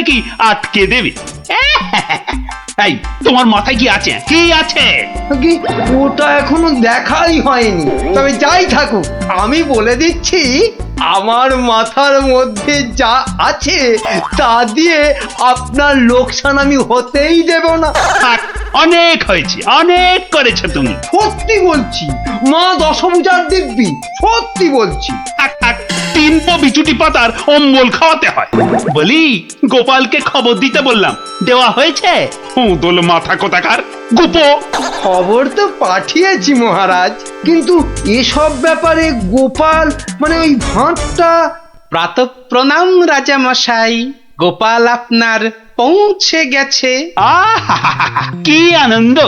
কি আটকে দেবে। এই তোমার মাথায় কি আছে, কি আছে? কি ওটা এখনো দেখাই হয়নি, তবে যাই থাকুক আমি বলে দিচ্ছি আমার মাথার মধ্যে যা আছে তা দিয়ে আপনার লোকসান আমি হতেই দেব না। থাক, অনেক হয়েছে, অনেক করেছো তুমি। সত্যি বলছি, মা দশভুজার দিব্যি, সত্যি বলছি। থাক থাক, 3 পো বিচুটি পাতার অম্বল খাওয়াতে হয়। বলি, গোপালকে খবর দিতে বললাম, দেওয়া হয়েছে? দোল মাথা কোথাকার গুপো। খবর তো পাঠিয়েছি মহারাজ, কিন্তু এসব ব্যাপারে গোপাল মানে ওই ভাঁটটা। প্রাতঃ প্রণাম রাজা মশাই, গোপাল আপনার পৌঁছে গেছে। আহা, কি আনন্দ!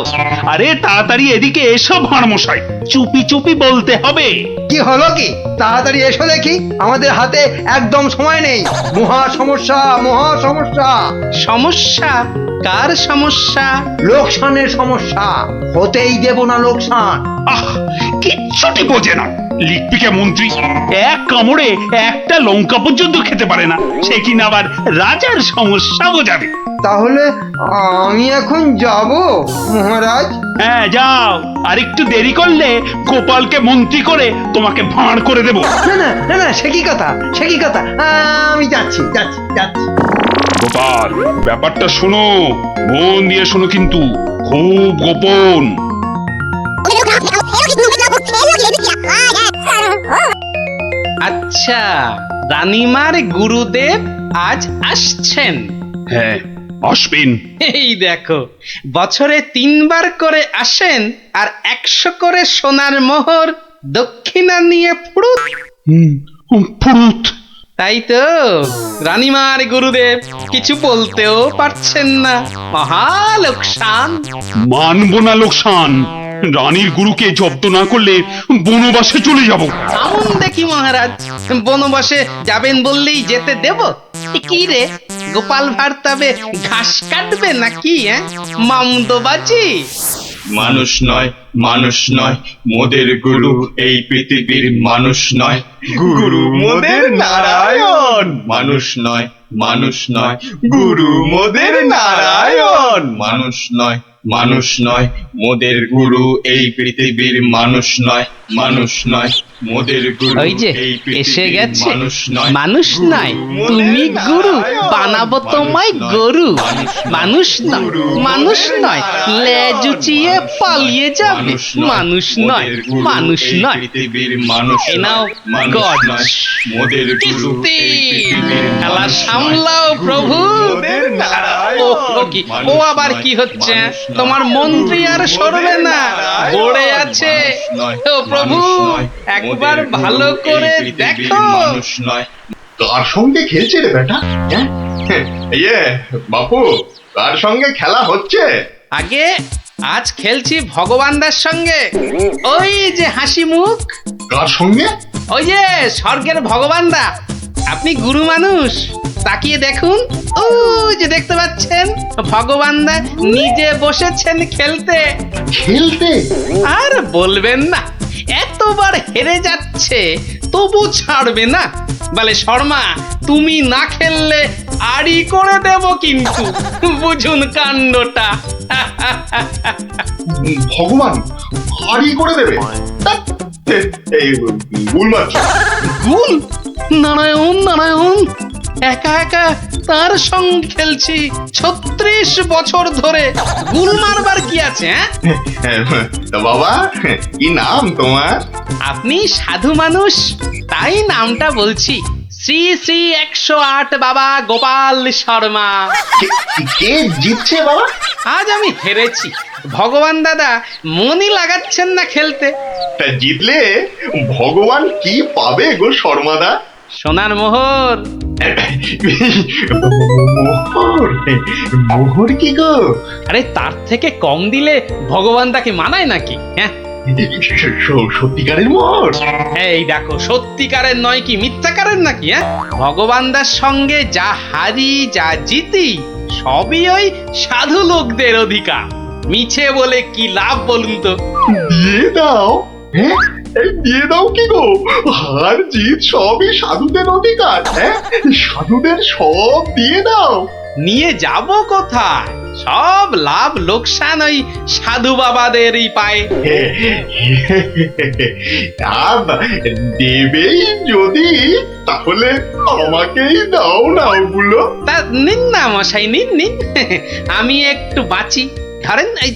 আরে তাড়াতাড়ি এদিকে এসো ভাঁড়মশাই, চুপি চুপি বলতে হবে। কি হলো কি? তাড়াতাড়ি এসো দেখি, আমাদের হাতে একদম সময় নেই। মহা সমস্যা, মহা সমস্যা। সমস্যা? কার সমস্যা? লোকসানের সমস্যা, হতেই দেব না লোকসান। আহ, কিচ্ছুটি বোঝে না। লিখবিকে মন্ত্রী এক কামড়ে একটা লঙ্কা পর্যন্ত খেতে পারে না, সে কিনা আবার রাজার সমস্যা বোঝাবে। তাহলে আমি এখন যাব মহারাজ? হ্যাঁ যাও, আর একটু দেরি করলে গোপালকে মন্ত্রী করে তোমাকে ভাঁড় করে দেব। না না না না, সে কি কথা, সে কি কথা, আমি যাচ্ছি যাচ্ছি যাচ্ছি। গোপাল, ব্যাপারটা শোনো, মন দিয়ে শোনো, কিন্তু খুব গোপন। আচ্ছা, রানীমার গুরুদেব আজ আসছেন? হ্যাঁ, আসবেন। এই দেখো, বছরে 3 বার করে আসেন, আর 100 করে সোনার মোহর দক্ষিণা নিয়ে ফুরুত। ফুরুত। তাই তো, রানীমার গুরুদেব কিছু বলতেও পারছেন না। মহা লোকসান। মানব না লোকসান। রানীর গুরুকে জব্দ না করলে বনবাসে চলে যাব। আমন দেখি মহারাজ, বনবাসে যাবেন বললেই যেতে দেব? কি রে, গোপাল ভাঁড় তবে ঘাস কাটবে নাকি? মামদোবাজি। মানুষ নয়, মানুষ নয়, মোদের গুরু এই পৃথিবীর মানুষ নয়। গুরু মোদের নারায়ণ। মানুষ নয়, মানুষ নয়, গুরু মোদের নারায়ণ। মানুষ নয়, মানুষ নয়, মোদের গুরু এই পৃথিবীর মানুষ নয়। মানুষ নয়, মোদের গুরু ওই যে এই এসে পৃথিবীর গেছে। মানুষ নয়। মানুষ নয়, তুমি গুরু, বানাবো তোমায় গরু। মানুষ নয়, মানুষ নয়, লেজ উঁচিয়ে পালিয়ে যাবে। মানুষ নয়, মানুষ নয়। পৃথিবীর মানুষ এ নাও মানুষ গজ। নয়, মোদের গুরু কিস্তি। এই পৃথিবীর খেলা মানুষ নয়। সামলাও প্রভু। মোদের নারায়ণ। ও কি, ও মানুষ আবার নয়, কি হচ্ছে? মানুষ নয়। তোমার মন্ত্রী আর সরবে না, নারায়ণ। পড়ে আছে। মানুষ নয়, ও প্রভু, মানুষ নয়, একবার মোদের গুরু ভালো এই করে পৃথিবীর দেখো। মানুষ নয়। কার সঙ্গে খেলছে রে বেটা? ইয়ে বাপু, কার সঙ্গে খেলা হচ্ছে? আগে আজ খেলছি ভগবানদার সঙ্গে। ওই যে হাসি মুখ, কার সঙ্গে? ওই যে স্বর্গের ভগবানদা। আপনি গুরু মানুষ, তাকিয়ে দেখুন। ও যে দেখতে পাচ্ছেন, ভগবানদা নিজে বসেছেন খেলতে। খেলতে? আর বলবেন না, এতবার হেরে যাচ্ছে তবু ছাড়বে না। বলে, শর্মা তুমি না খেললে আড়ি করে দেব কিন্তু, বুঝুন কাণ্ডটা। ভগবান হারি করে দেবে? ধ্যাৎ, এই ভুল মারছো। গুল? নারায়ণ নারায়ণ, একা একা তার সঙ্গে খেলছি 36 বছর ধরে। গুল মারবার কি আছে? তা বাবা, কি নাম তোমার? আপনি সাধু মানুষ, তাই নামটা বলছি। শ্রী শ্রী 108 বাবা গোপাল শর্মা। কে জিতছে বাবা? আজ আমি হেরেছি। ভগবান দাদা মনই লাগাচ্ছেন না খেলতে। তা জিতলে ভগবান কি পাবে গো শর্মাদা? সোনার মোহর। মোহর? মোহর কি গো? আরে তার থেকে কম দিলে ভগবান তাকে মানায় নাকি? সত্যিকারের মোহর? এই দেখো, সত্যিকারের নয় কি মিথ্যাকারের নাকি? ভগবানদার সঙ্গে যা হারি যা জিতি সবই ওই সাধু লোকদের অধিকার। মিছে বলে কি লাভ বলুন তো? দিয়ে দাও। হ্যাঁ, এই দিয়ে দাও কি গো? হার জিত সবই সাধুদের অধিকার। হ্যাঁ, সাধুদের সব দিয়ে দাও। নিয়ে যাব কোথায়? সব লাভ লোকসান ওই সাধু বাবাদেরই পায়। দেবেই যদি, তাহলে আমাকেই দাও না ওগুলো। তা নিন না মশাই, নিন নিন। আমি একটু বাঁচি, ধরেন এই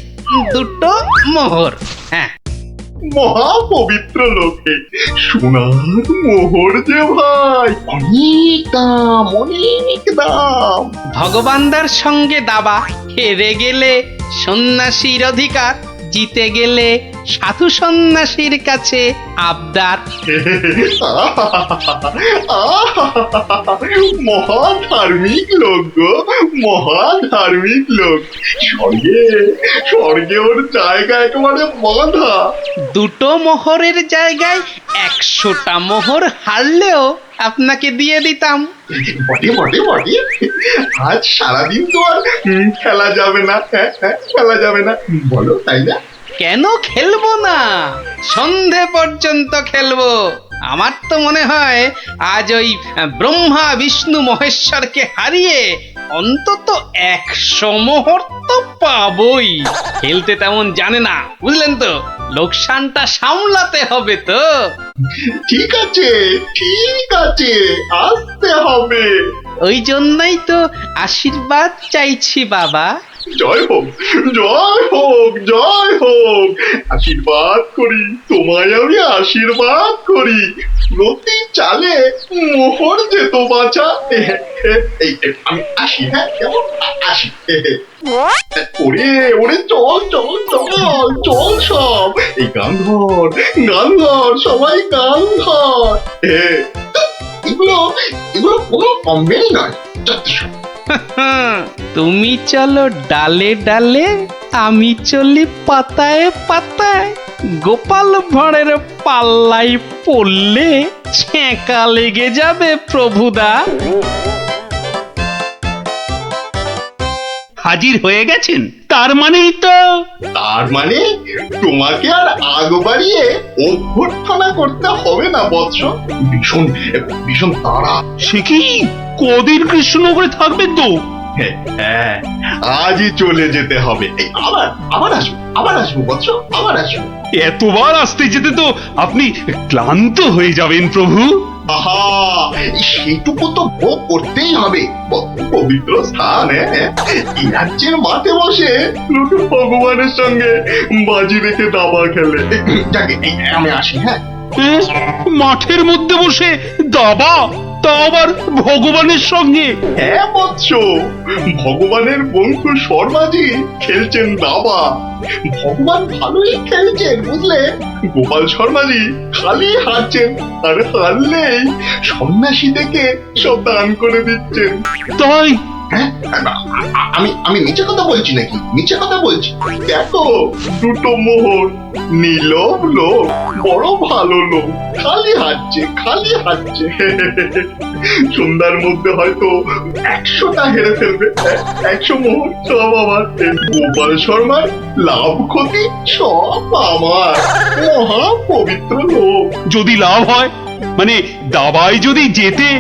দুটো মোহর। হ্যাঁ, মহা পবিত্র লোকে সোনার মোহর যে ভাই, অনেক দাম, অনেক দাম। ভগবানদার সঙ্গে দাবা, হেরে গেলে সন্ন্যাসীর অধিকার, জিতে গেলে সাধু সন্ন্যাসীর কাছে আবদার। মহা ধার্মিক লোক গো, মহা ধার্মিক লোক। স্বর্গে, স্বর্গে ওর জায়গা একেবারে বাঁধা। দুটো মোহরের জায়গায় 100টা মোহর হারলেও আপনাকে দিয়ে দিতাম। বটে বটে বটে, আজ সারাদিন তো আর খেলা যাবে না। হ্যাঁ হ্যাঁ, খেলা যাবে না, বলো তাই না? কেন খেলবো না? সন্ধে পর্যন্ত খেলবো। আমার তো মনে হয় আজ ওই ব্রহ্মা বিষ্ণু মহেশ্বরকে হারিয়ে অন্তত 100 মোহর তো পাবই। খেলতে তেমন জানে না, বুঝলেন তো? লোকসানটা সামলাতে হবে তো। ঠিক আছে, ঠিক আছে, আসতে হবে। ওই জন্যই তো আশীর্বাদ চাইছি বাবা। জয় হোক, জয় হোক, জয় হোক। আশীর্বাদ করি তোমায়, আমি আশীর্বাদ করি। প্রতি চালে মোহর যেত বাঁচা। আমি আসি, হ্যাঁ, কেমন আসি। ওরে ওরে, চল চল চল চল, সব এই গান ধর, গান ধর, সবাই গান ধর। এগুলো এগুলো কোনো কমবেই নয়। যথেষ্ট। তুমি চলো ডালে ডালে, আমি চলি পাতায় পাতায়। গোপাল ভাঁড়ের পাল্লাই পড়লে ছ্যাঁকা লেগে যাবে প্রভুদা। হাজির হয়ে গেছেন, তার মানেই তো। তার মানে তোমাকে আর আগ বাড়িয়ে অভ্যর্থনা করতে হবে না বৎস। ভীষণ ভীষণ তাড়া। সে কি, কদিন কৃষ্ণনগরে থাকবেন তো? হ্যাঁ, আজই চলে যেতে হবে। এই আবার আবার আসবো, আবার আসবো বৎস, আবার আসবো। এতবার আসতে যেতে তো আপনি ক্লান্ত হয়ে যাবেন প্রভু। আহা, সেটুকু তো ভোগ করতেই হবে। পবিত্র স্থান, এই রাজ্যের মাঠে বসে লোকে ভগবানের সঙ্গে বাজি রেখে দাবা খেলে। যাকে আমি আসি, হ্যাঁ। মাঠের মধ্যে বসে দাবা, তা আবার ভগবানের সঙ্গে? হ্যাঁ বৎস, ভগবানের বন্ধু শর্মাজি খেলছেন দাবা। ভগবান ভালোই খেলছেন, বুঝলে। গোপাল শর্মাজি খালি হারছেন, আর হারলেই সন্ন্যাসী থেকে সব দান করে দিচ্ছেন। তাই? হ্যাঁ, আমি আমি মিছে কথা বলছি নাকি? মিছে কথা বলছি? দেখো, দুটো মোহর, নীলব লোক, বড় ভালো লোক, খালি হাঁটছে, খালি হাঁটছে। সন্ধ্যার মধ্যে হয়তো 100টা হেরে ফেলবে। 100 মোহর সব আমার। গোপাল শর্মার লাভ ক্ষতি সব আমার। মহা পবিত্র লোক। যদি লাভ হয়, মানে দাবায় যদি জেতে?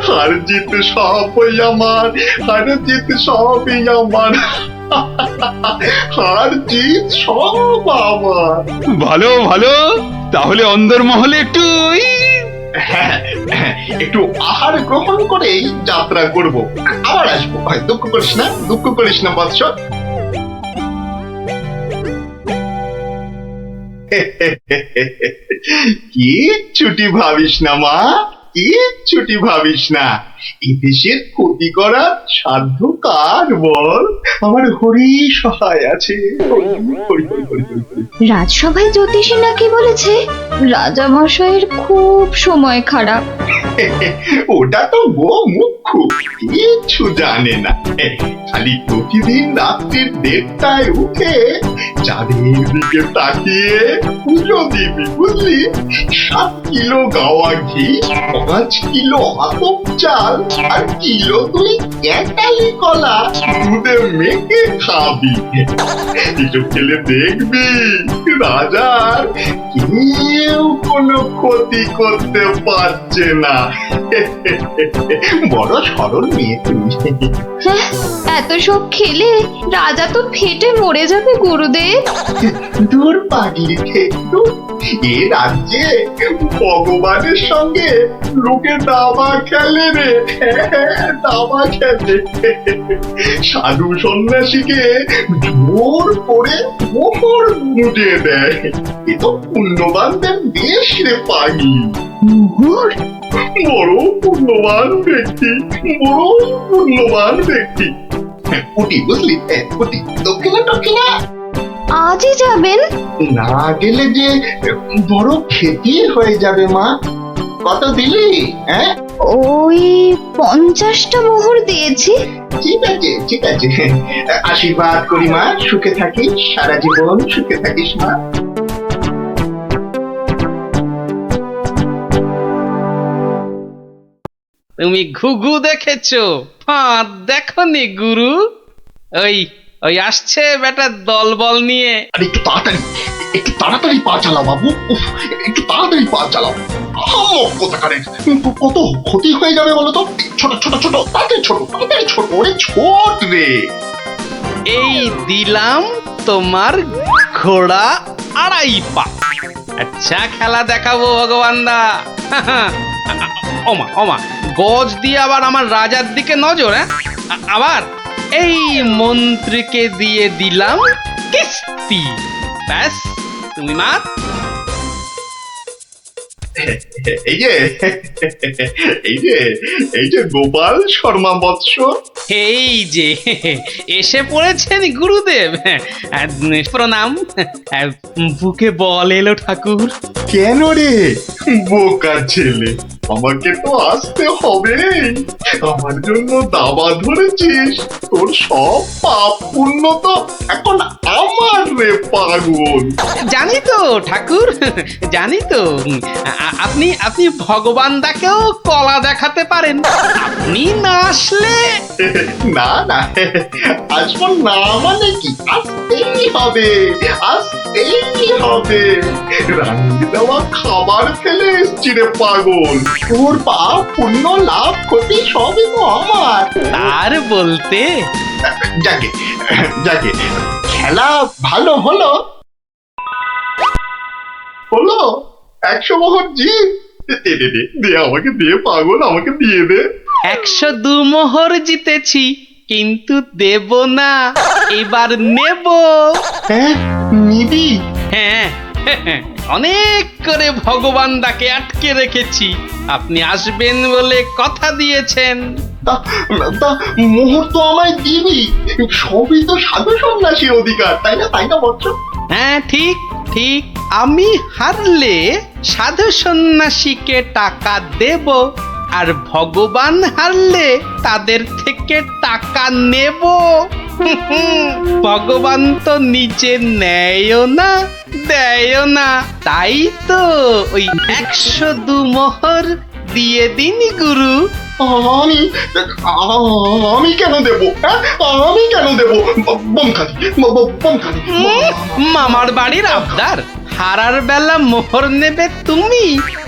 হার জিত সবই আমার, হার জিত সবই আমার, হার জিত সব আমার। ভালো ভালো, তাহলে অন্দরমহলে একটু হ্যাঁ, একটু আহার গ্রহণ করেই যাত্রা করব। আবার আসবো, দুঃখ করিস না, দুঃখ করিস না বৎস। কি ছুটি ভাবিস না মা, কি ছুটি ভাবিস না। এই দেশের ক্ষতি করার সাধ্য কার বল? আমার হরি সহায় আছে। হরি, হরি, হরি, হরি, হরি, হরি। রাজসভায় জ্যোতিষী নাকি বলেছে রাজা মশাইয়ের খুব সময় খারাপ। ওটা তো গো মুখ্য, কিচ্ছু জানে না। খালি প্রতিদিন রাত্রির 1:30টায় উঠে চাঁদের দিকে তাকিয়ে পুজো দিবি, বুঝলি। 7 কিলো গাওয়া ঘি, 5 কিলো আতপ চাল, চাল আর কিলো 2 ক্যাটালি কলা দুধে মেখে খাবি। একটু খেলে দেখবি রাজার কেউ কোনো ক্ষতি করতে পারছে না। বড় সরল মেয়ে তুমি। হ্যাঁ, এত সব খেলে রাজা তো ফেটে মরে যাবে গুরুদেব। দূর পাগলি খেতু, এ রাজ্যে ভগবানের সঙ্গে লোকে দাবা খেলে রে, দাবা খেলে। সাধু সন্ন্যাসীকে জোর করে মোহর বুঝিয়ে দেয়। এ তো পুণ্যবানদের দেশ রে পাগলি। বড় পুণ্যবান ব্যক্তি, বড় পুণ্যবান ব্যক্তি। পুটি বুঝলি, পুটি দক্ষিণা দক্ষিণা আজই যাবেন? না গেলে যে বড় ক্ষতি হয়ে যাবে মা। কত দিলি? হ্যাঁ, ওই 50টা মোহর দিয়েছি। ঠিক আছে ঠিক আছে, আশীর্বাদ করি মা, সুখে থাকিস, সারা জীবন সুখে থাকিস মা। তুমি ঘুঘু দেখেছো, ফাঁদ দেখনি গুরু? ওই ওই আসছে বেটা দলবল নিয়ে। আর একটু তাড়াতাড়ি পা চালাও বাবু, উফ, একটু তাড়াতাড়ি পা চালাও। কোথাকারে কত ক্ষতি হয়ে যাবে বলো তো। ছোট ছোট ছোট, তাড়াতাড়ি ছোট, তাড়াতাড়ি ছোট, ওরে ছোট রে। এই দিলাম তোমার ঘোড়া 2.5 পা। আচ্ছা খেলা দেখাবো ভগবান দা। ওমা ওমা, গজ দিয়ে আবার আমার রাজার দিকে নজর। হ্যাঁ, আবার এই মন্ত্রীকে দিয়ে দিলাম কিস্তি। ব্যাস, তুমি মাত। এই যে এই যে গোপাল শর্মা বৎস। এই যে এসে পড়েছেন গুরুদেব। প্রণাম। বুকে বল এলো ঠাকুর। কেন রে বোকা ছেলে, আমাকে তো আসতে হবে। আমার জন্য দাবা ধরেছিস, তোর সব পাপ পুণ্য তো এখন আমার রে পাগল। জানি তো ঠাকুর, জানি তো। আপনি আপনি ভগবান দাকেও কলা দেখাতে পারেন। আপনি না আসলে না না, আসবো না মানে কি, আসতেই হবে, আসতেই হবে। রানীর দেওয়া খাবার ফেলে এসছি রে পাগল। তোর পাপ পুণ্য লাভ ক্ষতি সবই তো আমার। তার বলতে যাকে যাকে, খেলা ভালো হলো হলো। 100 মোহর জিত। দে আমাকে, দে পাগল, আমাকে দিয়ে দে। 102 মোহর জিতেছি, কিন্তু দেব না, এবার নেব। হ্যাঁ নিবি? হ্যাঁ, অনেক করে ভগবান দাকে আটকে রেখেছি। আপনি আসবেন বলে কথা দিয়েছেন। তা তা মোহর তো আমায় দিবি, সবই তো সাধু সন্ন্যাসীর অধিকার, তাই না, তাই না বৎস? হ্যাঁ ঠিক ঠিক, আমি হারলে সাধু সন্ন্যাসীকে টাকা দেব, আর ভগবান হারলে তাদের থেকে টাকা নেব। ভগবান তো নিজে নেয়ও না, দেয়ও না, তাই তো ওই 102 মোহর দিয়ে দিন গুরু। আমি আমি কেন দেব? হ্যাঁ, আমি কেন দেব? বমখালি বমখালি। মামার বাড়ির আবদার। হারার বেলা মোহর নেবে তুমি,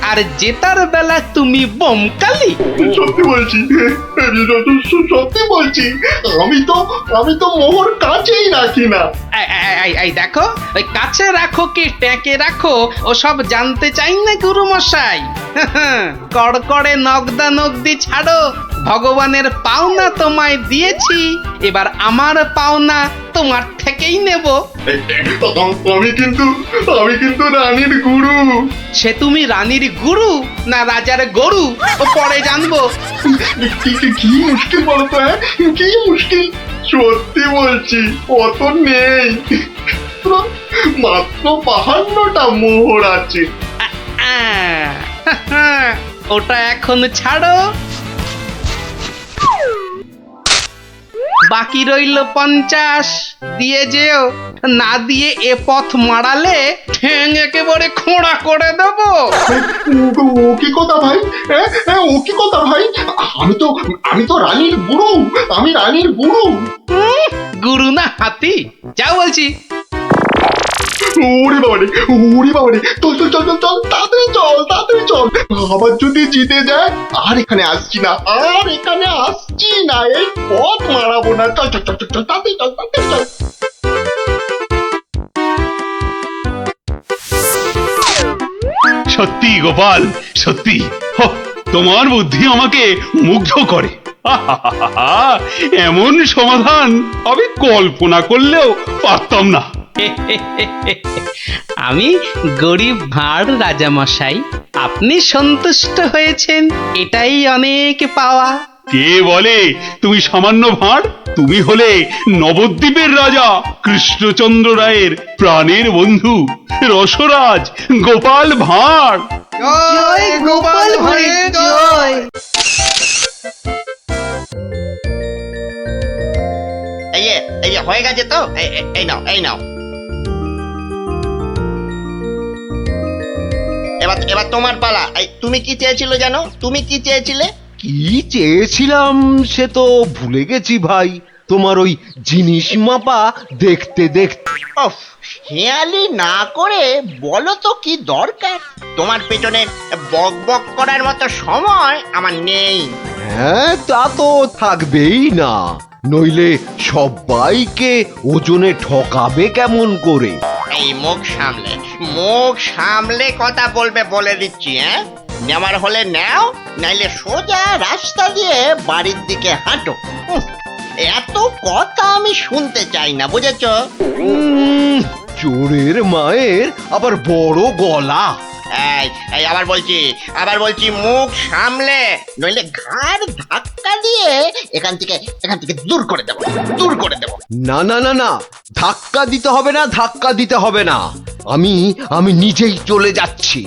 আর জেতার বেলা তুমি বমকালি। সত্যি বলছি, সত্যি বলছি, আমি তো মোহর কাছেই রাখি না। এই দেখো, ওই কাছে রাখো কি ট্যাঁকে রাখো ওসব জানতে চাই না গুরু মশাই। কড়কড়ে নগদা নগদি ছাড়ো। ভগবানের পাওনা তোমায় দিয়েছি, এবার আমার পাওনা তোমার থেকেই নেব। আমি কিন্তু রানীর গুরু। সে তুমি রানীর গুরু না রাজার গরু, ও পরে জানবো। কি মুশকিল বলতো? হ্যাঁ, কি মুশকিল? সত্যি বলছি, অত নেই, মাত্র 52টা মোহর আছে। ওটা এখন ছাড়ো, বাকি রইল 50, দিয়ে যেও। না দিয়ে এ পথ মারালে ঠ্যাং একেবারে খোঁড়া করে দেবো। ও কি কথা ভাই? ও কি কথা ভাই? আমি তো রানীর গুরু, আমি রানীর গুরু। গুরু না হাতি, যা বলছি। ওরে বাবারে, চল তাড়াতাড়ি চল। আবার যদি জিতে যায় আর এখানে আসছি না, এই পথ মারাবো না। চল তাড়াতাড়ি চল। সত্যি গোপাল, সত্যি তোমার বুদ্ধি আমাকে মুগ্ধ করে। আহাহাহা, এমন সমাধান আমি কল্পনা করলেও পারতাম না। আমি গরিব ভাঁড় রাজামশাই, আপনি সন্তুষ্ট হয়েছেন, এটাই অনেক পাওয়া। কে বলে তুমি সামান্য ভাঁড়? তুমি হলে নবদ্বীপের রাজা কৃষ্ণচন্দ্র রায়ের প্রাণের বন্ধু রসরাজ গোপাল ভাঁড়। জয় গোপাল ভাঁড়ের জয়। এই যে হয়ে গেছে তো, এই নাও। এবার তোমার পালা। তুমি কি চেয়েছিলে জানো? তুমি কি চেয়েছিলে? কি চেয়েছিলাম সে তো ভুলে গেছি ভাই। তোমার ওই জিনিস মাপা দেখতে দেখতে। ওফ, হেয়ালি না করে বলো তো কি দরকার? তোমার পেছনে বক বক করার মতো সময় আমার নেই। হ্যাঁ, তা তো থাকবেই না, নইলে সবাইকে ওজনে ঠকাবে কেমন করে? এই মুখ সামলে কথা বলবে বলে দিচ্ছি। নেওয়ার হলে নাও, নাইলে সোজা রাস্তা দিয়ে বাড়ির দিকে হাঁটো। এত কথা আমি শুনতে চাই না, বুঝেছো? চোরের মায়ের আবার বড় গলা। এই আবার বলছি মুখ সামলে, নইলে ঘাড় ধাক্কা দিয়ে এখান থেকে দূর করে দেবো। না, ধাক্কা দিতে হবে না। আমি নিজেই চলে যাচ্ছি।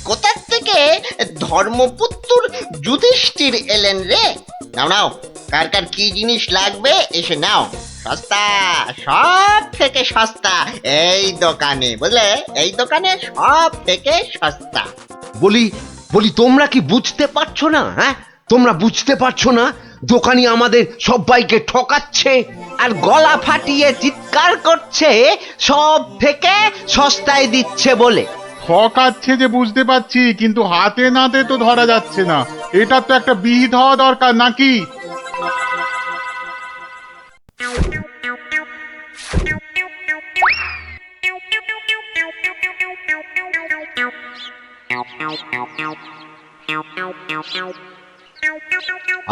কোথার থেকে ধর্মপুত্র যুধিষ্ঠির এলেন রে? নাও, কার কি জিনিস লাগবে এসে নাও। সস্তা, সব থেকে সস্তা এই দোকানে, বুঝলে? এই দোকানে সব থেকে সস্তা। বলি তোমরা কি বুঝতে পারছো না? তোমরা বুঝতে পারছো না দোকানি আমাদের সবাইকে ঠকাচ্ছে আর গলা ফাটিয়ে চিৎকার করছে সব থেকে সস্তায় দিচ্ছে বলে। ঠকাচ্ছে যে বুঝতে পারছি, কিন্তু হাতে নাতে তো ধরা যাচ্ছে না। এটা তো একটা বিহিত হওয়া দরকার নাকি?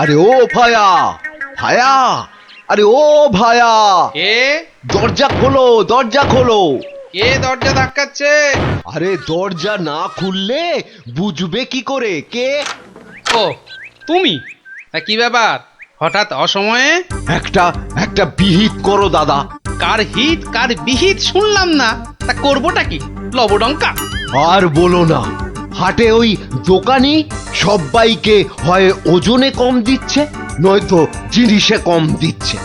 আরে ও ভায়া, আরে ও ভায়া, কে দরজা খোলো। কে দরজা ধাক্কাচ্ছে? আরে দরজা না খুললে বুঝবে কি করে কে? ও তুমি? তা কি ব্যাপার হঠাৎ অসময়ে? একটা বিহিত করো দাদা। কার হিত কার বিহিত শুনলাম না, তা করবোটা কি? লবডঙ্কা? আর বলো না, হাটে ওই দোকানি সবাইকে হয় ওজনে কম দিচ্ছে, নয়তো জিনিসে কম দিচ্ছে।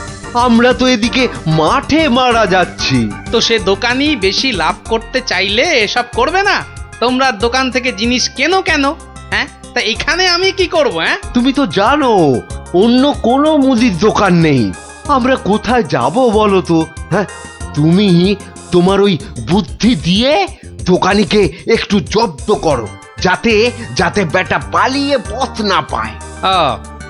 আমরা তো এদিকে মাঠে মারা যাচ্ছি। তো সে দোকানি বেশি লাভ করতে চাইলে এসব করবে না? তোমরা দোকান থেকে জিনিস কেন? তা এখানে আমি কি করব? তুমি তো জানো অন্য কোনো মুদির দোকান নেই, আমরা কোথায় যাব বলো তো? তুমি তোমার ওই বুদ্ধি দিয়ে দোকানিকে একটু জব্দ করো, যাতে বেটা পালিয়ে পথ না পায়।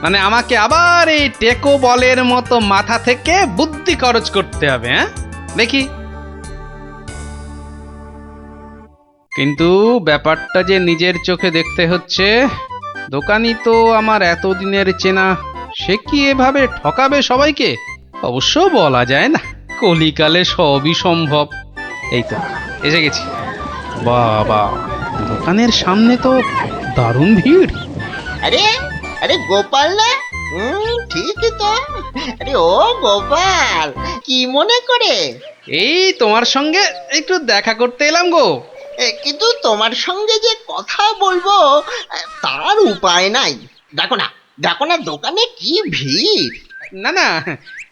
মানে আমাকে আবার এই টেকো বলের মতো মাথা থেকে বুদ্ধি খরচ করতে হবে? দেখি। কিন্তু ব্যাপারটা যে নিজের চোখে দেখতে হচ্ছে। দোকানি তো আমার এতদিনের চেনা, সে কি এভাবে ঠকাবে সবাইকে? অবশ্য বলা যায় না, কলিকালে সবই সম্ভব। এই তো এসে গেছি। বাবা, দোকানের সামনে তো দারুণ ভিড়। আরে গোপাল না? ঠিকই তো। আরে ও গোপাল, কি মনে করে? এই তোমার সঙ্গে একটু দেখা করতে এলাম গো। কিন্তু তোমার সঙ্গে যে কথা বলবো তার উপায় নাই। দেখো না দোকানে কি ভিড়। না না,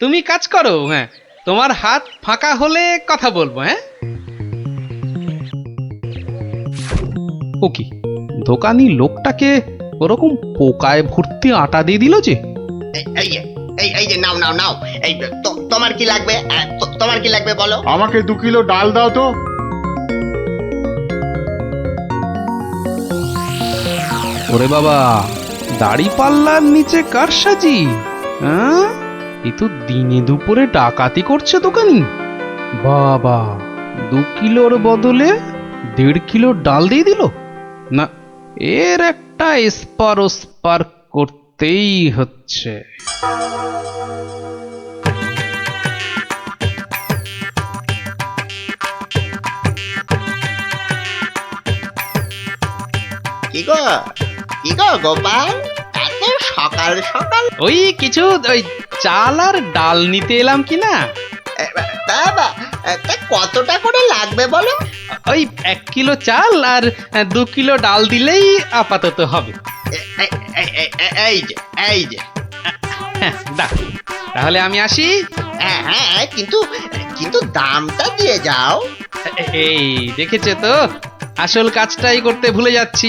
তুমি কাজ করো। হ্যাঁ, তোমার হাত ফাঁকা হলে কথা বলবো। হ্যাঁ, ও কি, দোকানি লোকটাকে ওরকম পোকায় ভর্তি আটা দিয়ে দিল যে। এই যে নাও নাও নাও, এই তোমার কি লাগবে? তোমার কি লাগবে বলো? আমাকে 2 কিলো ডাল দাও তো। ওরে বাবা, দাড়ি পাল্লার নিচে কারসাজি। হ্যাঁ, এ তো দিনে দুপুরে ডাকাতি করছে দোকানি। বাবা, 2 কিলোর বদলে 1.5 কিলো ডাল দিয়ে দিল। না, এর একটা এসপার ওসপার করতেই হচ্ছে। কি গো গোপাল, এত সকাল সকাল? ওই কিছু ওই চাল আর ডাল নিতে এলাম কি না। তা কতটা করে লাগবে বলো? ওই 1 কিলো চাল আর 2 কিলো ডাল দিলেই আপাতত হবে। এই যে হ্যাঁ, দাও, তাহলে আমি আসি। হ্যাঁ, কিন্তু দামটা দিয়ে যাও। এই দেখেছে তো, আসল কাজটাই করতে ভুলে যাচ্ছি।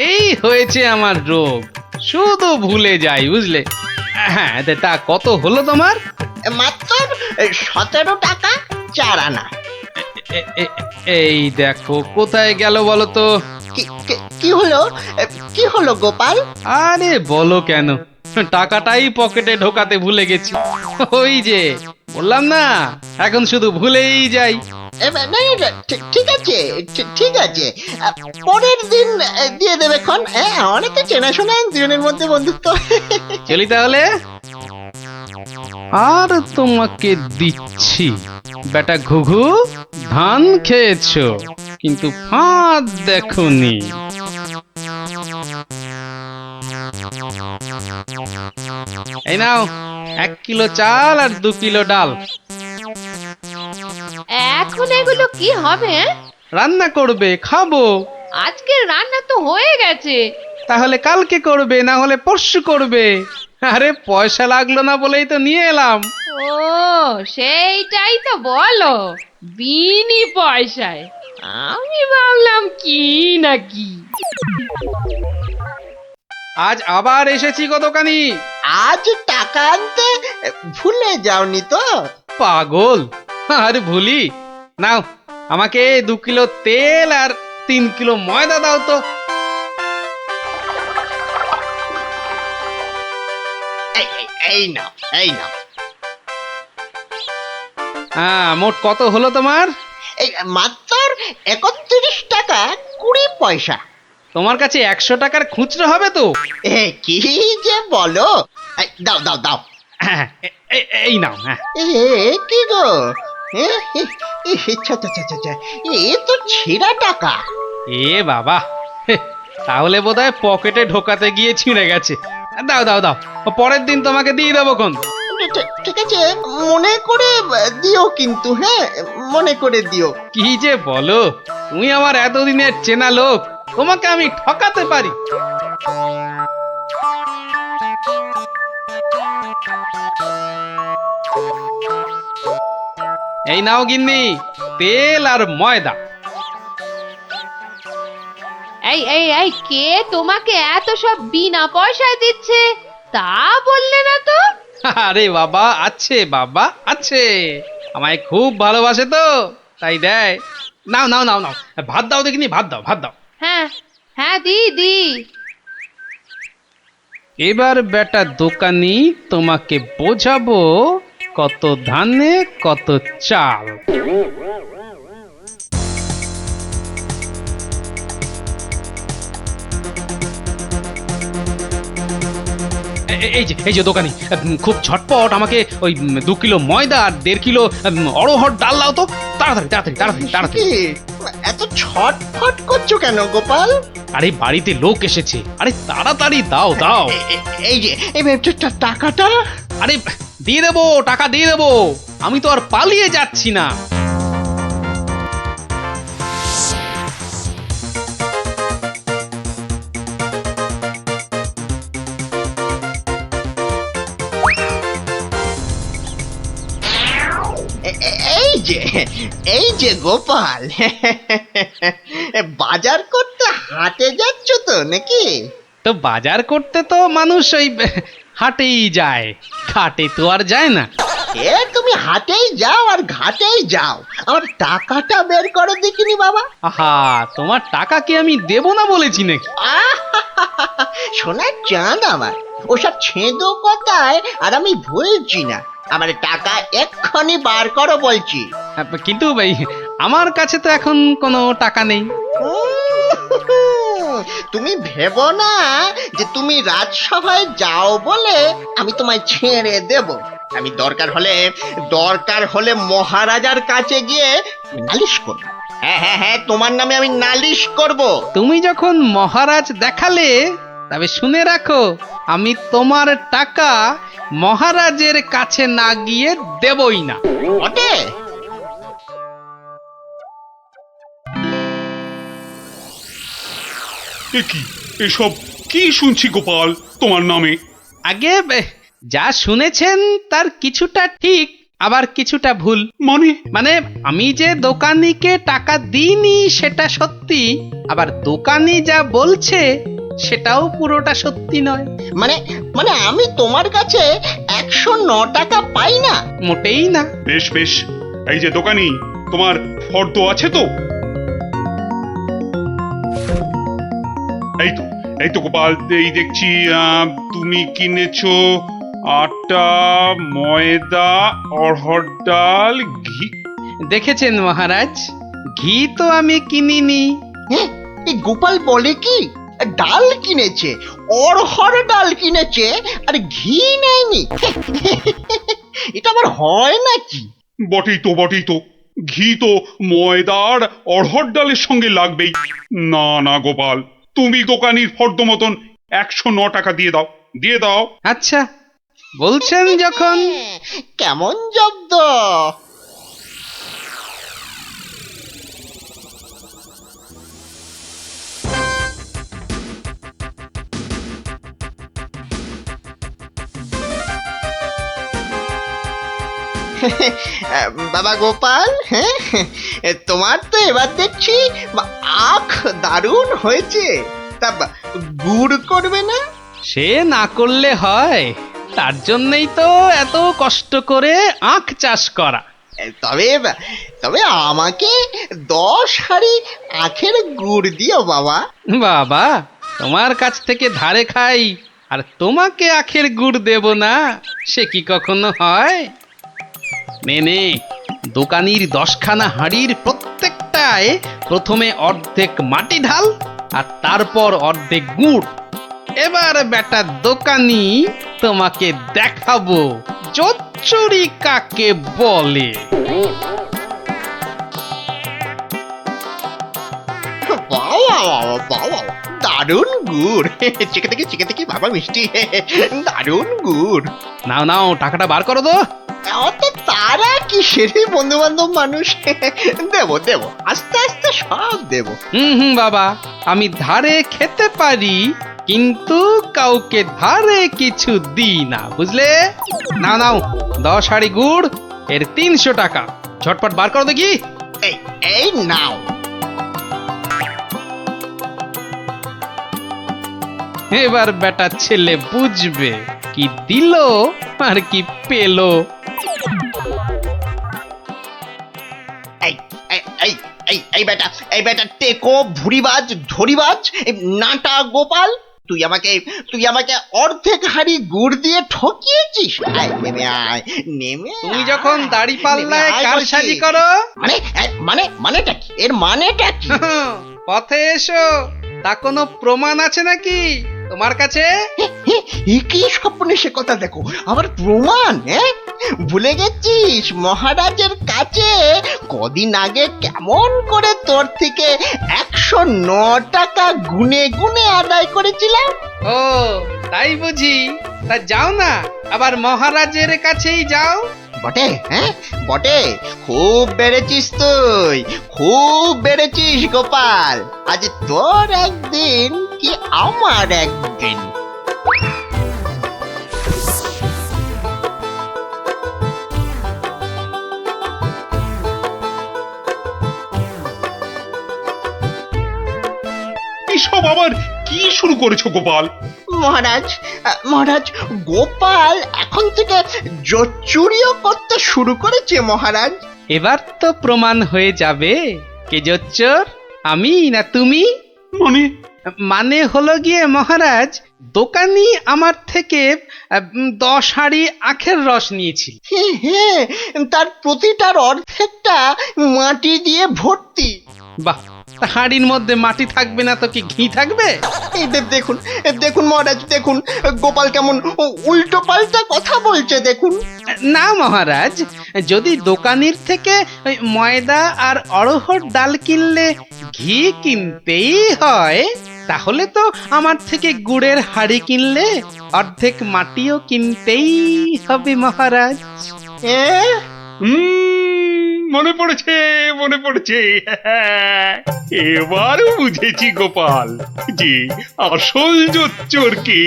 এই হয়েছে আমার রোগ, শুধু ভুলে যাই, বুঝলে। হ্যাঁ, তা কত হলো তোমার? মাত্র 17 টাকা 4 আনা। এই দেখো, কোথায় গেল বলো তো? কি হলো গোপাল? আরে বলো কেন, টাকাটাই পকেটে ঢোকাতে ভুলে গেছি। ওই যে বললাম না, এখন শুধু ভুলেই যাই। ঠিক আছে, পরের দিন দিয়ে দেবে খন। অনেকে চেনাশোনা, দুজনের মধ্যে বন্ধুত্ব। চলি তাহলে। আর তোমাকে দিচ্ছি, বেটা ঘুঘু, ধান খেয়েছো কিন্তু ফাঁদ দেখোনি। এই নাও 1 কিলো চাল আর 2 কিলো ডাল। এখন এগুলো কি হবে? রান্না করবে, খাবো। আজকে রান্না তো হয়ে গেছে। তাহলে কালকে করবে, না হলে পরশু করবে। আরে পয়সা লাগলো না বলেই তো নিয়ে এলাম। ও, সেইটাই তো বলো, বিনি পয়সায়। আমি ভাবলাম কি না কি। আজ আবার এসেছি গো দোকানি। আজ টাকা আনতে ভুলে যাওনি তো? পাগল, আরে ভুলি। নাও, আমাকে 2 কিলো তেল আর 3 কিলো ময়দা দাও তো। এই নাও। হ্যাঁ, মোট কত হলো তোমার? এই মাত্র 31 টাকা 20 পয়সা। তোমার কাছে 100 টাকার খুচরো হবে তো? কি যে বলো! দাও। হ্যাঁ, এই নাও। হ্যাঁ, কি গো, এ তো ছেঁড়া টাকা। এ বাবা, তাহলে বোধহয় পকেটে ঢোকাতে গিয়ে ছিঁড়ে গেছে। দাও, পরের দিন তোমাকে দিয়ে দেবো কোন। ঠিক আছে, মনে করে দিও কিন্তু। হ্যাঁ, মনে করে দিও। কি যে বলো, তুমি আমার এতদিনের চেনা লোক, তোমাকে আমি ঠকাতে পারি? এই নাও গিন্নি, তেল আর ময়দা। এই কে তোমাকে এত সব বিনা পয়সায় দিচ্ছে তা বললে না তো? আরে বাবা, আছে, আমায় খুব ভালোবাসে তো, তাই দেয়। নাও, ভাত দাও দেখিনি, ভাত দাও। হ্যাঁ, দি। এবার বেটা দোকানি, তোমাকে বোঝাবো কত ধানে কত চাল। এই যে দোকানি, খুব ঝটপট আমাকে ওই 2 কিলো ময়দা আর 1.5 কিলো অড়হর ডাল দাও তো, তাড়াতাড়ি। এত ছটফট করছো কেন গোপাল? আরে বাড়িতে লোক এসেছে, আরে তাড়াতাড়ি দাও। এই যে টাকাটা। আরে দিয়ে দেবো, টাকা দিয়ে দেবো, আমি তো আর পালিয়ে যাচ্ছি না। এই যে গোপাল, বাজার করতে হাটে যাচ্ছ তো নাকি? তো বাজার করতে তো মানুষ ওই হাটেই যায়, ঘাটে তো আর যায় না। এ তুমি হাটেই যাও আর ঘাটেই যাও, আমার টাকাটা বের করো দেখিনি বাবা। আহা, তোমার টাকা কি আমি দেব না বলেছি নাকি? সোনার চাঁদ আমার, ওসব ছেঁদো কথায় আর আমি ভুলছি না। আমার টাকা এক্ষুনি বার করো বলছি। কিন্তু ভাই, আমার কাছে তো এখন কোনো টাকা নেই। তুমি ভেবো না যে তুমি রাজসভায় যাও বলে আমি তোমায় ছেড়ে দেব। আমি দরকার হলে মহারাজার কাছে গিয়ে নালিশ করব। হ্যাঁ, তোমার নামে আমি নালিশ করব। তুমি যখন মহারাজ দেখালে, তবে শুনে রাখো, আমি তোমার টাকা মহারাজের কাছে না গিয়ে দেবই না। বটে? এ কি এসব কি শুনছি গোপাল তোমার নামে? আগে যা শুনেছেন তার কিছুটা ঠিক, আবার কিছুটা ভুল। মানে আমি যে দোকানিকে টাকা দিইনি সেটা সত্যি, আবার দোকানি যা বলছে সেটাও পুরোটা সত্যি নয়। মানে আমি তোমার কাছে 109 টাকা পাই না? মোটেই না। বেশ বেশ, এই যে দোকানি, তোমার ফর্দ আছে তো? এই তো গোপাল, এই দেখছি তুমি কিনেছো আটা, ময়দা, অড়হর ডাল, ঘি। দেখেছেন মহারাজ, ঘি তো আমি কিনিনি। এই গোপাল বলে কি, ডাল কিনেছে, অড়হর ডাল কিনেছে, আর ঘি নেয়নি? এটা আবার হয় নাকি? বটেই তো, ঘি তো ময়দার অড়হর ডালের সঙ্গে লাগবেই। না না গোপাল, তুমি দোকানির ফর্দ মতন 109 টাকা দিয়ে দাও। আচ্ছা, বলছেন যখন। কেমন জব্দ? বাবা গোপাল, হ্যাঁ, তোমার তো এবার দেখছি আখ দারুণ হয়েছে। তা গুড় করবে না? সে না করলে হয়, তার জন্যই তো এত কষ্ট করে আখ চাষ করা। তবে আমাকে 10 হাঁড়ি আখের গুড় দিও বাবা। বাবা, তোমার কাছ থেকে ধারে খাই আর তোমাকে আখের গুড় দেব না, সে কি কখনো হয়? নে, দোকানির 10খানা হাঁড়ির প্রত্যেকটায় প্রথমে অর্ধেক মাটি ঢাল আর তারপর অর্ধেক গুড়। এবার বেটা দোকানি, তোমাকে দেখাবো জোচ্চুরি কাকে বলে। বাবা, দারুণ গুড়। চেকে থেকে বাবা মিষ্টি, দারুণ গুড়। নাও, টাকাটা বার করো তো। অত তারা কি সেরে, বন্ধু বান্ধব মানুষ, দেব আস্তে আস্তে সব দেব। বাবা, আমি ধারে খেতে পারি, কিন্তু কাউকে ধারে কিছু দিই না, বুঝলে? নাও 10 হাঁড়ি গুড়, এর 300 টাকা। ঝটপট বার করো দেখি। এই নাও। এবার বেটা ছেলে বুঝবে কি দিল আর কি পেলো। এই বেটা টেকো, ভুরিবাজ, ধরিবাজ, নাটা গোপাল, তুই আমাকে অর্ধেক হাঁড়ি গুড় দিয়ে ঠকিয়েছিস। নেমে তুমি যখন দাড়ি পাল্লায় কারসাজি করো, মানেটা কি? এর মানেটা কি? পথে এসো, তা কোনো প্রমাণ আছে নাকি তোমার কাছে? কি স্বপ্নে সে কথা, দেখো আবার প্রমাণ? ভুলে গেছিস মহারাজের কাছে কদিন আগে কেমন করে তোর থেকে 109 টাকা গুনে আদায় করেছিলাম? ও তাই বুঝি? তা যাও না, আবার মহারাজের কাছেই যাও। বটে, খুব বেড়েছিস তুই, খুব বেড়েছিস গোপাল। আজ তোর একদিন কি আমার একদিন। আবার কি শুরু করেছো গোপাল? মহারাজ মহারাজ, গোপাল এখন থেকে জোচ্চুরিও করতে শুরু করেছে মহারাজ। এবার তো প্রমাণ হয়ে যাবে কে জোচ্চোর, আমি না তুমি। মানে মানে হলো গিয়ে মহারাজ, দোকানি আমার থেকে 10 হাঁড়ি আখের রস নিয়েছিল। হ্যাঁ, তার প্রতিটার অর্ধেকটা মাটি দিয়ে ভর্তি। বাহ, তা হাঁড়ির মধ্যে মাটি থাকবে না তো কি ঘি থাকবে? এই দেখুন দেখুন মহারাজ, দেখুন গোপাল কেমন উল্টো পাল্টা কথা বলছে দেখুন। না মহারাজ, যদি দোকানির থেকে ওই ময়দা আর অড়হর ডাল কিনলে ঘি কিনতেই হয়, তাহলে তো আমার থেকে গুড়ের হাঁড়ি কিনলে অর্ধেক মাটিও কিনতেই হবে মহারাজ। মনে পড়েছে, মনে পড়েছে। এবার বুঝেছি গোপাল যে আসল জোচ্চোর কি।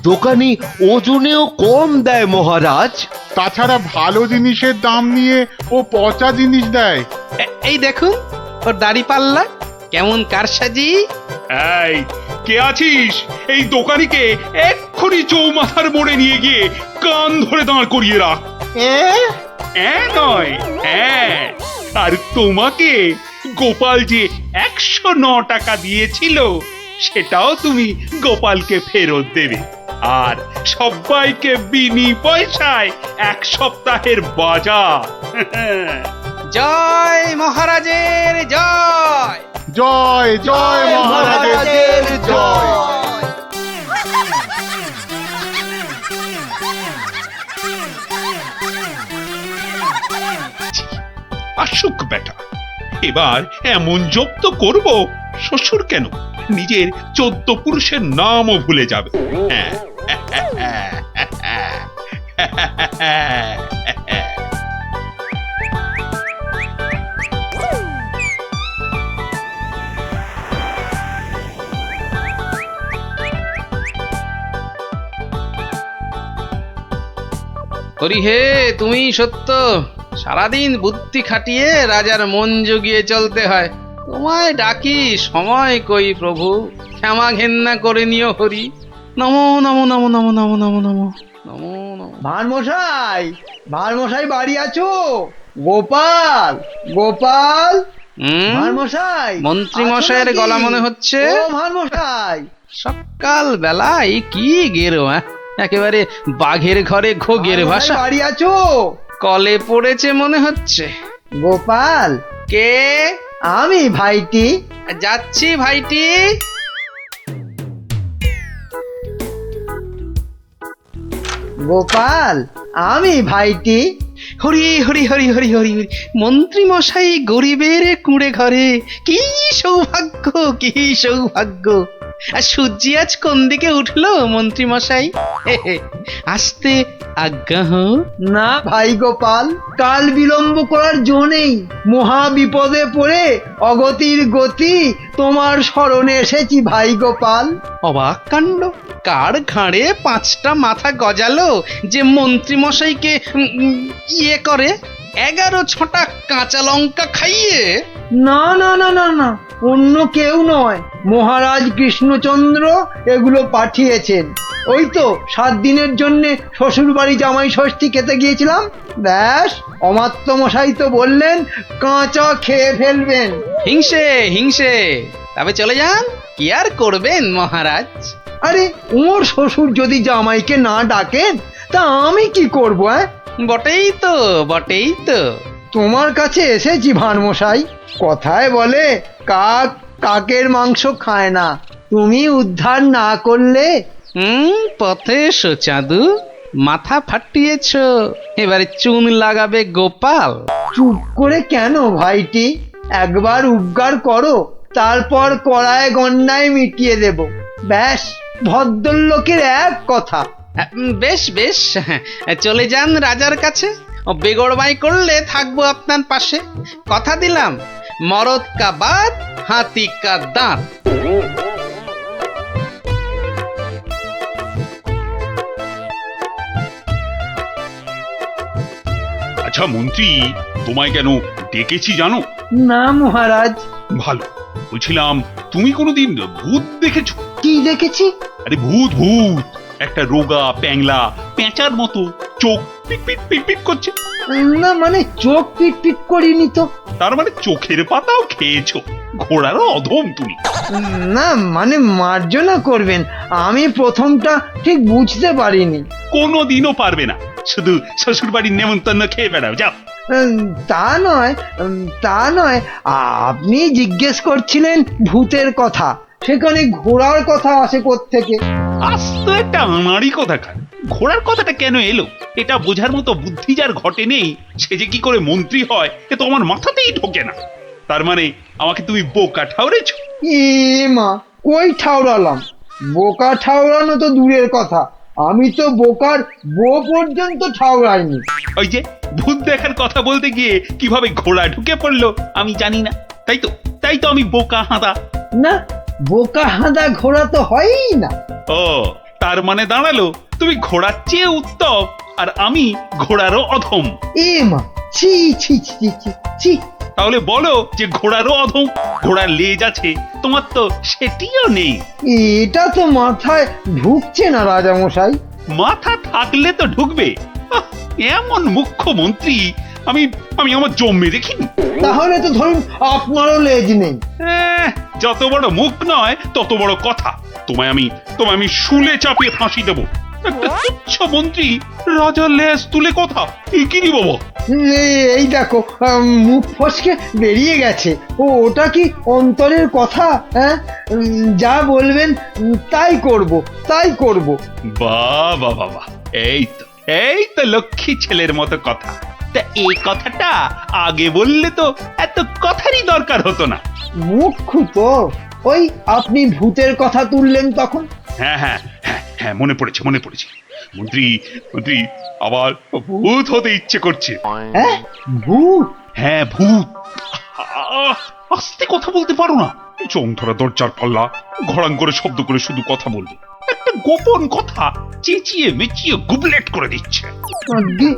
দোকানি ওজনেও কম দেয় মহারাজ। তাছাড়া ভালো জিনিসের দাম নিয়ে ও পচা জিনিস দেয়। এই দেখুন ওর দাড়ি পাল্লা কেমন কারসাজি। এই কে আছিস? এই দোকানিকে এক্ষুনি চৌমাথার মোড়ে নিয়ে গিয়ে কান ধরে দাঁড় করিয়ে রাখ। নয়, হ্যাঁ। আর তোমাকে গোপাল যে 109 টাকা দিয়েছিল সেটাও তুমি গোপালকে ফেরত দেবে। আর সবাইকে বিনি পয়সায় 1 সপ্তাহের বাজার। জয় মহারাজের জয়। জয় জয় মহারাজের জয়। আসুক বেটা, এবার এমন জব্দ করব শ্বশুর কেন নিজের 14 পুরুষের নামও ভুলে যাবে। হরি হে, তুমি সত্য। সারাদিন বুদ্ধি খাটিয়ে রাজার মন জুগিয়ে চলতে হয়। তোমায় ডাকি সময় কই প্রভু, ক্ষমা ঘেন্না করে নিও হরি। নমো নমো নমো নমো নমো নমো নমো নমো নমো। ভারমশাই বাড়ি আছো? গোপাল, গোপাল, ভারমশাই। মন্ত্রী মশাইয়ের গলা মনে হচ্ছে। ও ভারমশাই, সকাল বেলায় কি গেরো, একেবারে বাঘের ঘরে ঘোগের ভাষা। বাড়ি আছো? কলে পড়েছে মনে হচ্ছে। গোপাল, কে? আমি ভাইটি। যাচ্ছি ভাইটি। গোপাল, আমি ভাইটি। হরি হরি হরি হরি হরি হরি। মন্ত্রী মশাই গরিবের কুঁড়ে ঘরে, কি সৌভাগ্য, কি সৌভাগ্য। আর সূর্যি আজ কোন দিকে উঠলো মন্ত্রী মশাই? আসতে আজ্ঞা হোক। না ভাই গোপাল, কাল বিলম্ব করার জো নেই। মহা বিপদে পড়ে অগতির গতি তোমার স্মরণে এসেছি ভাই গোপাল। অবাক কাণ্ড, কার ঘাড়ে 5টা মাথা গজালো যে মন্ত্রী মশাইকে ইয়ে করে 11 ছোটা কাঁচা লঙ্কা খাইয়ে? না না না না না, অন্য কেউ নয়, মহারাজ কৃষ্ণচন্দ্র এগুলো পাঠিয়েছেন। ওই তো 7 দিনের জন্য শ্বশুর বাড়ি জামাই ষষ্ঠী খেতে গিয়েছিলাম, ব্যাস অমাত্য মশাই তো বললেন কাঁচা খেয়ে ফেলবেন। হিংসে হিংসে, তবে চলে যান, কি আর করবেন মহারাজ। আরে ওর শ্বশুর যদি জামাইকে না ডাকেন তা আমি কি করব? বটেই তো, বটেই তো। তোমার কাছে এসেছি ভানমশাই। কথায় বলে কাক কাকের মাংস খায় না, তুমি উদ্ধার না করলে। পথে এসো চাঁদু, মাথা ফাটিয়েছ, এবারে চুন লাগাবে গোপাল। চুপ করে কেন ভাইটি? একবার উদ্গার করো, তারপর কড়ায় গন্ডায় মিটিয়ে দেব। ব্যাস ভদ্রলোকের এক কথা। বেশ বেশ, চলে যান রাজার কাছে। বেগড়বাই করলে থাকবো আপনার পাশে। কথা দিলাম, মরদ কা বাত, হাতি কা দাঁত। আচ্ছা মন্ত্রী, তোমায় কেন ডেকেছি জানো? না মহারাজ। ভালো, বলছিলাম তুমি কোনোদিন ভূত দেখেছো? কি দেখেছি? আরে ভূত ভূত, একটা রোগা প্যাংলা পেঁচার মতো চোখ পিট পিট পিট পিট করছে। না মানে চোখ পিট পিট করিনি তো। তার মানে চোখের পাতাও খেয়েছো। ঘোড়ারও অধম তুমি। না মানে মার্জনা করবেন, আমি প্রথমটা ঠিক বুঝতে পারিনি। কোনোদিনও পারবে না, শুধু শ্বশুর বাড়ির নেমন্তন্ন খেয়ে বেড়াও, যাও। তা নয়, তা নয়, আপনি জিজ্ঞেস করছিলেন ভূতের কথা, সেখানে ঘোড়ার কথা আসে কোত্থেকে? আস্ত একটা আনাড়ি কোথাকার, ঘোড়ার কথাটা কেন এলো এটা বোঝার মতো বুদ্ধি যার ঘটে নেই, সে যে কি করে মন্ত্রী হয় এ তো আমার মাথাতেই ঢোকে না। তার মানে আমাকে তুমি বোকা ঠাউরেছো? এ মা, কই ঠাউরালাম? বোকা ঠাউরানো তো দূরের কথা, আমি তো বোকার বউ পর্যন্ত ঠাউরাইনি। ওই যে ভূত দেখার কথা বলতে গিয়ে কিভাবে ঘোড়া ঢুকে পড়লো আমি জানি না, তাই তো আমি বোকা হাঁদা। না, বোকা হাঁদা ঘোড়া তো হয়ই না। ও, তার মানে দাঁড়ালো তুমি ঘোড়ার চেয়ে উত্তম আর আমি ঘোড়ারও অধম। এ মা, ছি ছি ছি ছি ছি। তাহলে বলো যে ঘোড়ারও অধম। ঘোড়ার লেজ আছে, তোমার তো সেটিও নেই। এটা তো মাথায় ঢুকছে না রাজামশাই। মাথা থাকলে তো ঢুকবে। আহ, এমন মুখ্যমন্ত্রী আমি আমি আমার জন্মে দেখিনি। তাহলে তো ধরুন আপনারও লেজ নেই। যত বড় মুখ নয় তত বড় কথা। তোমায় আমি শুলে চাপিয়ে ফাঁসি দেবো। একটা তুচ্ছ মন্ত্রী রাজার লেজ তুলে কথা, কি রে বাবা? এই দেখো, মুখ ফসকে বেরিয়ে গেছে। ওটা কি অন্তরের কথা? হ্যাঁ, যা বলবেন তাই করব। বাবা বাবা, এই তো লক্ষ্মী ছেলের মতো কথা। তা এই কথাটা আগে বললে তো এত কথারই দরকার হতো না। মুখ্য তো ওই আপনি ভূতের কথা তুললেন তখন। হ্যাঁ হ্যাঁ হ্যাঁ, মনে পড়েছে। মন্ত্রী আবার ভূত হতে ইচ্ছে করছে। হ্যাঁ, ভূত? হ্যাঁ ভূত। আস্তে কথা বলতে পারো না? চোখ ধরা দরজার পাল্লা, ঘড়াং করে শব্দ করে শুধু কথা বলবে। একটা গোপন কথা চেঁচিয়ে মেচিয়ে গুবলেট করে দিচ্ছে। আগে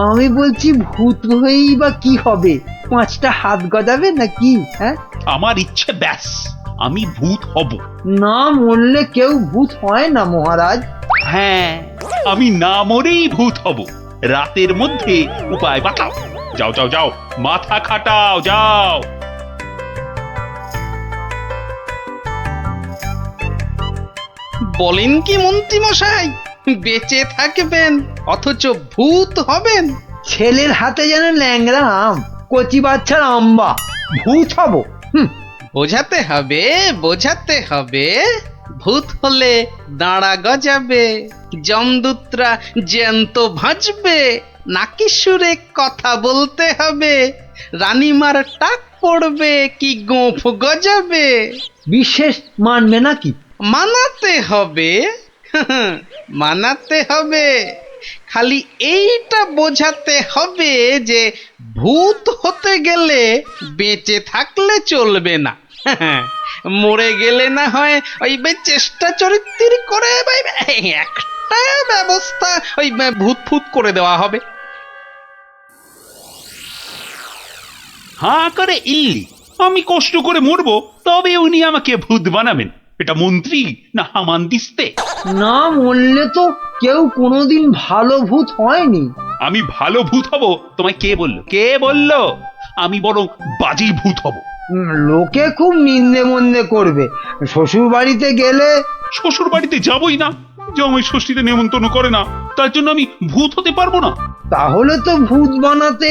আমি বলছি ভূত হয়েই বা কি হবে? 5টা হাত গজাবে নাকি? হ্যাঁ, আমার ইচ্ছে ব্যাস, আমি ভূত হব। না মরলে কেউ ভূত হয় না মহারাজ। হ্যাঁ, আমি না মরেই ভূত হব। রাতের মধ্যে উপায় বাতাও। যাও, মাথা খাটাও, যাও। বলেন কি মন্ত্রী মশাই, বেঁচে থাকবেন অথচ ভূত হবেন? ছেলের হাতে যেন ল্যাংড়া আম, কচি বাচ্চার আম্বা। ভূত হব? বোঝাতে হবে। ভূত হলে দাঁড়া গজাবে, যমদূতরা জ্যান্ত ভাজবে, নাকি সুরে কথা বলতে হবে, রানীমার টাক পড়বে কি গোঁফ গজাবে। বিশেষ মানবে নাকি? মানাতে হবে। খালি এইটা বোঝাতে হবে যে ভূত হতে গেলে বেঁচে থাকলে চলবে না। মরে গেলে না হয় ওই চেষ্টা চরিত্র করে একটা ব্যবস্থা ওই ভূত ফুত করে দেওয়া হবে। হাঁ করে ইল্লি, আমি কষ্ট করে মরবো তবে উনি আমাকে ভূত বানাবেন? এটা মন্ত্রী না হামানদিস্তে? না মরলে তো কেউ কোনোদিন ভালো ভূত হয়নি। আমি ভালো ভূত হব তোমায় কে বললো? আমি বরং বাজি ভূত হব। লোকে খুব নিন্দে মন্দে করবে। শ্বশুর বাড়িতে গেলে? শ্বশুর বাড়িতে যাবই না, জামাই ষষ্ঠীতে নেমন্তন্ন করে না, তার জন্য আমি ভূত হতে পারবো না। তাহলে তো ভূত বানাতে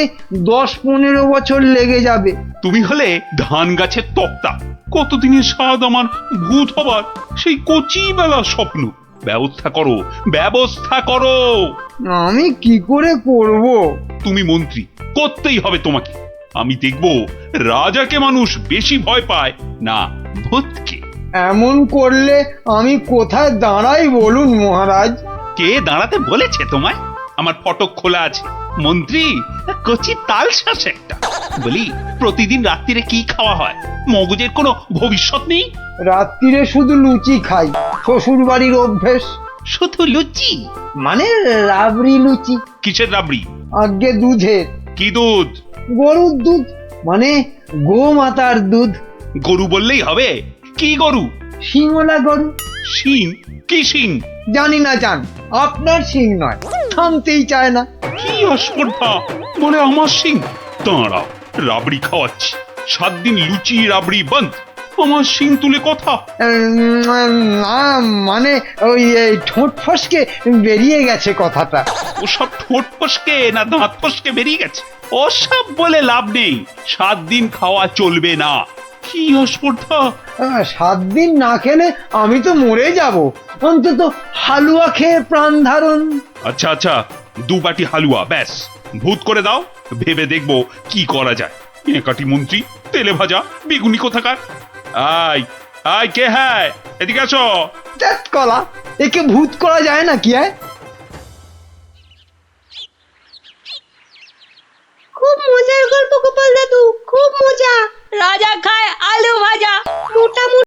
10-15 বছর লেগে যাবে। তুমি হলে ধান গাছের তক্তা, কতদিনের স্বাদ আমার ভূত হবার, সেই কচি বেলার স্বপ্ন। ব্যবস্থা করো। আমি কি করে করব? তুমি মন্ত্রী, করতেই হবে তোমাকে। আমি দেখব রাজাকে মানুষ বেশি ভয় পায় না ভূতকে। এমন করলে আমি কোথায় দাঁড়াই বলুন মহারাজ? কে দাঁড়াতে বলেছে তোমায়? আমার ফটক খোলা আছে। মন্ত্রী কচি তাল শ্বাস একটা। বলি, প্রতিদিন রাত্রিরে কি খাওয়া হয়? মগজের কোনো ভবিষ্যৎ নেই? রাত্রিরে শুধু লুচি খাই, শ্বশুর বাড়ির অভ্যেস। শুধু লুচি? মানে রাবড়ি লুচি। কিসের রাবড়ি? আগে দুধের। কি দুধ? গরুর দুধ, মানে গোমাতার দুধ। গরু বললেই হবে? কি গরু? শিঙলা গরু। শিং? কি শিং? জানি না জান, আপনার শিং নয়, থামতেই চায় না। কি অস্পর্ধা, বলে আমার শিং। দাঁড়া, রাবড়ি খাওয়াচ্ছি। 7 দিন লুচি রাবড়ি বন্ধ, আমার শিং তুলে কথা। না মানে ওই এই ঠোঁট ফসকে বেরিয়ে গেছে কথাটা। ওসব ঠোঁট ফসকে না দাঁত ফসকে বেরিয়ে গেছে, ওসব বলে লাভ নেই। 7 দিন খাওয়া চলবে না। কি অস্পর্ধা! 7 দিন না খেলে আমি তো মরে যাব, অন্তত হালুয়া খেয়ে প্রাণ ধারণ। আচ্ছা আচ্ছা, 2 বাটি হালুয়া ব্যাস। ভূত করে দাও, ভেবে দেখবো কি করা যায়। একাটি মন্ত্রী, তেলে ভাজা বেগুনি কোথাকার। আই আই, কে হ্যায়? এদিকে আসো। ত্যাত কলা, একে ভূত করা যায় না কি?